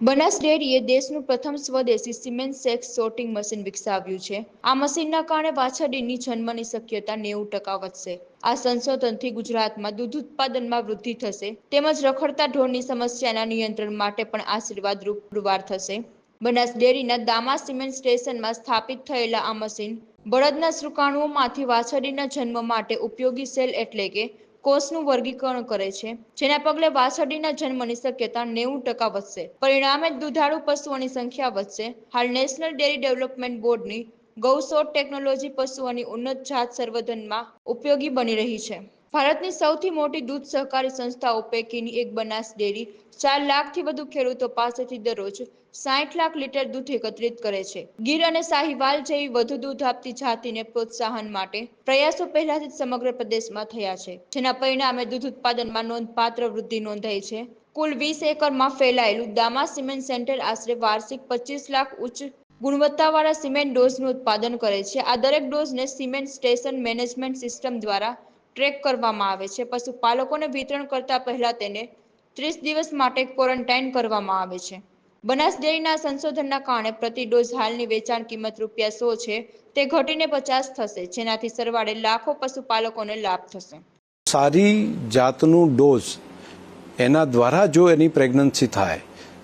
બનાસ ડેરીએ દેશનું પ્રથમ સ્વદેશી સિમેન્ટ સેક્સ સોર્ટિંગ મશીન વિકસાવ્યું છે। આ મશીનના કારણે વાછરડીની જન્મની શક્યતા 90% વધશે। આ સંશોધનથી ગુજરાતમાં દૂધ ઉત્પાદનમાં વૃદ્ધિ થશે તેમજ રખડતા ઢોરની સમસ્યાના નિયંત્રણ માટે પણ આશીર્વાદરૂપ પુરવાર થશે। બનાસ ડેરીના દામા સિમેન્ટ સ્ટેશનમાં સ્થાપિત થયેલા આ મશીન બળદના શુક્રાણુઓમાંથી વાછરડીના જન્મ માટે ઉપયોગી સેલ એટલે કે કોષનું વર્ગીકરણ કરે છે, જેના પગલે વાછરડીના જન્મની શક્યતા 90% વધશે। પરિણામે દુધાળુ પશુઓની સંખ્યા વધશે। હાલ નેશનલ ડેરી ડેવલપમેન્ટ બોર્ડની ગૌસોટ ટેકનોલોજી પશુઓની ઉન્નત જાત સંવર્ધનમાં ઉપયોગી બની રહી છે। ભારતની સૌથી મોટી દૂધ સહકારી સંસ્થાઓ પૈકીની એક બનાસ ડેરી 4 લાખથી વધુ ખેડૂતો પાસેથી દરરોજ 60 લાખ લીટર દૂધ એકત્રિત કરે છે। ગીર અને સાહિવાલ જેવી વધુ દૂધ આપતી જાતિને પ્રોત્સાહન માટે પ્રયાસો પહેલાથી જ સમગ્ર પ્રદેશમાં થયા છે, જેના પરિણામે દૂધ ઉત્પાદનમાં નોંધપાત્ર વૃદ્ધિ નોંધાઈ છે। કુલ 20 એકરમાં ફેલાયેલું દામા સિમેન્ટ સેન્ટર આશરે વાર્ષિક 25 લાખ ઉચ્ચ ગુણવત્તાવાળા સિમેન્ટ ડોઝનું ઉત્પાદન કરે છે। આ દરેક ડોઝને સિમેન્ટ સ્ટેશન મેનેજમેન્ટ સિસ્ટમ દ્વારા ટ્રેક કરવામાં આવે છે। પશુપાલકોને વિતરણ કરતા પહેલા તેને 30 દિવસ માટે ક્વોરન્ટાઇન કરવામાં આવે છે। બનાસ ડેરીના સંશોધનના કારણે પ્રતિ ડોઝ હાલની વેચાણ કિંમત ₹100 છે તે ઘટીને 50 થશે, જેનાથી સરવાળે લાખો પશુપાલકોને લાભ થશે। સારી જાતનું ડોઝ એના દ્વારા જો એની પ્રેગ્નન્સી થાય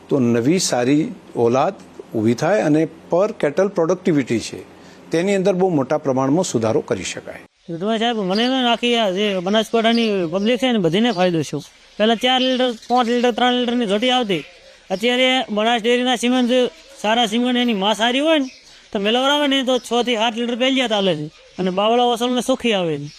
તો નવી સારી ઓલાદ ઊભી થાય અને પર કેટલ પ્રોડક્ટિવિટી છે તેની અંદર બહુ મોટા પ્રમાણમાં સુધારો કરી શકાય। સાહેબ મને આખી જે બનાસકાંઠાની પબ્લિક છે ને બધીને ફાયદો છે। પહેલાં 4 લીટર 5 લીટર 3 લીટરની ઘટી આવતી, અત્યારે બનાસ ડેરીના સિમેન્ટ સારા સિમેન્ટ એની માં સારી હોય ને તો મેલવર આવે ને તો 6 થી 8 લીટર પહેલી ચાલે છે અને બાવળા વસલને સુખી આવે છે।